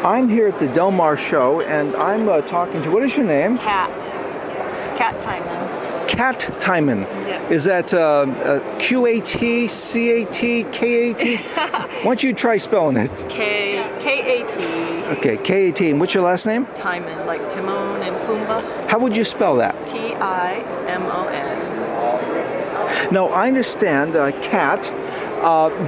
I'm here at the Del Mar show, and I'm talking to, what is your name? Cat Timon. Cat Timon. Yeah. Is that Q-A-T, C-A-T, K-A-T? Why don't you try spelling it? K-A-T. Okay, K-A-T. And what's your last name? Timon, like Timon and Pumbaa. How would you spell that? T-I-M-O-N. Now, I understand, Cat,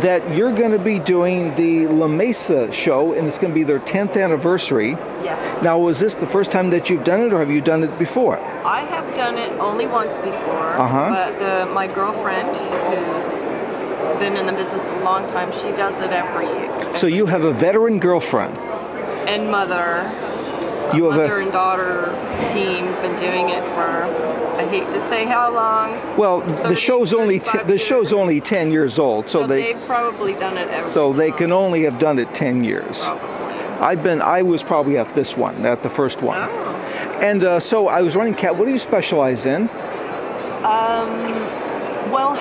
that you're going to be doing the La Mesa show, and it's going to be their 10th anniversary. Yes. Now, was this the first time that you've done it, or have you done it before? I have done it only once before, but my girlfriend, who's been in the business a long time, she does it every year. So you have a veteran girlfriend. And mother. You have mother and daughter team been doing it for, I hate to say how long. Well, the show's only 10 years old, so they've probably done it every so time. They can only have done it 10 years. Probably. I was probably at this one, at the first one. Oh. And so I was running Cat. What do you specialize in? Well,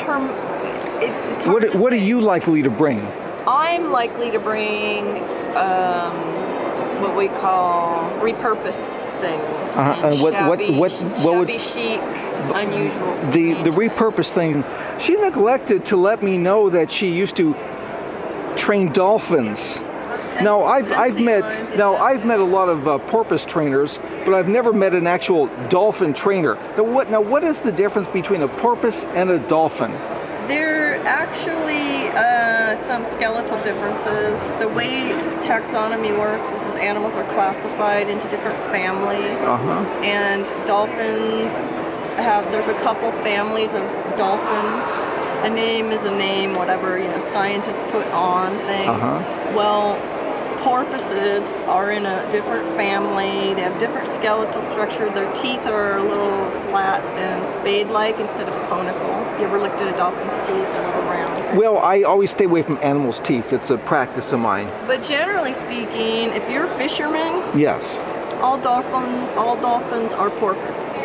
it's hard to What say. are you likely to bring? I'm likely to bring what we call repurposed things. And shabby chic, unusual. The repurposed thing. She neglected to let me know that she used to train dolphins. Now I've met a lot of porpoise trainers, but I've never met an actual dolphin trainer. Now what is the difference between a porpoise and a dolphin? There are actually some skeletal differences. The way taxonomy works is that animals are classified into different families, and dolphins there's a couple families of dolphins. A name is a name, whatever scientists put on things. Well, porpoises are in a different family. They have different skeletal structure. Their teeth are a little flat and spade-like instead of conical. You ever looked at a dolphin's teeth? A little round. Well, I always stay away from animals' teeth. It's a practice of mine. But generally speaking, if you're a fisherman, yes, all dolphins are porpoise.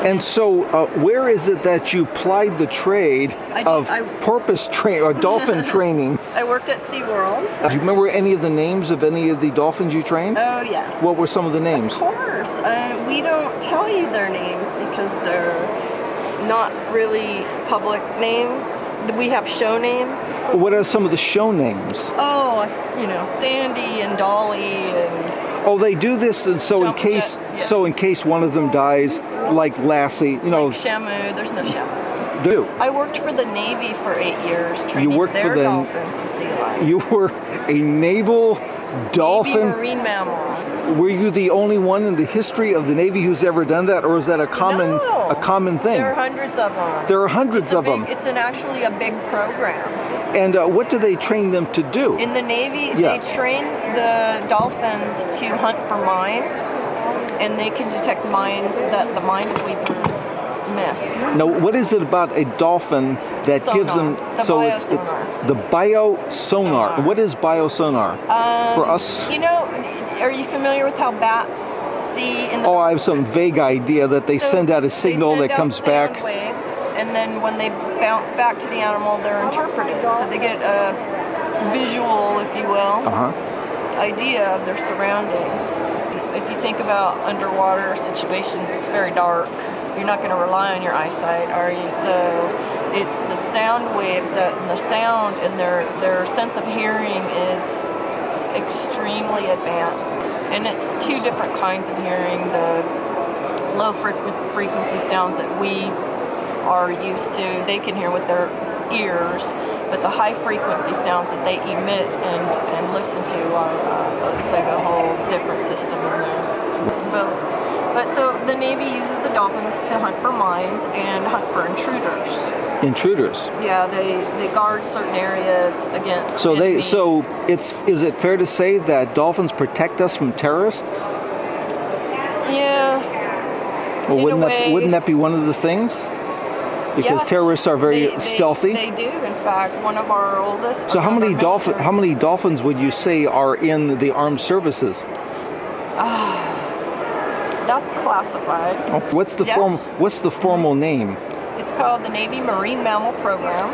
And so, where is it that you plied the trade of porpoise or dolphin training? I worked at SeaWorld. Do you remember any of the names of any of the dolphins you trained? Oh, yes. What were some of the names? Of course. We don't tell you their names because they're not really public names. We have show names. What are some of the show names? Oh, Sandy and Dolly and... Oh, they do this, and so in case one of them dies, like Lassie, Like Shamu, there's no Shamu. Do. I worked for the Navy for 8 years, training their dolphins and sea lions. You were a naval dolphin? Navy marine mammals. Were you the only one in the history of the Navy who's ever done that, or is that a common thing? There are hundreds of them. There are hundreds of them. It's actually a big program. And what do they train them to do? In the Navy, they train the dolphins to hunt for mines, and they can detect mines that the minesweepers miss. Now, what is it about a dolphin that gives them... It's the biosonar. What is biosonar? For us? Are you familiar with how bats see in the... Oh, I have some vague idea that they send out a signal that comes back. Sound waves, and then when they bounce back to the animal, they're interpreted. So they get a visual, if you will, idea of their surroundings. If you think about underwater situations, it's very dark. You're not going to rely on your eyesight, are you? So it's the sound waves and their sense of hearing is extremely advanced. And it's two different kinds of hearing. The low frequency sounds that we are used to, they can hear with their ears, but the high frequency sounds that they emit and listen to are it's like a whole different system in there. But so the Navy uses the dolphins to hunt for mines and hunt for intruders. Intruders? Yeah, they guard certain areas against enemy. Is it fair to say that dolphins protect us from terrorists? Yeah. Well, wouldn't that be one of the things? Because terrorists are very stealthy. They do, in fact. One of our oldest. So how many dolphins would you say are in the armed services? That's classified. Oh, what's the formal name? It's called the Navy Marine Mammal Program.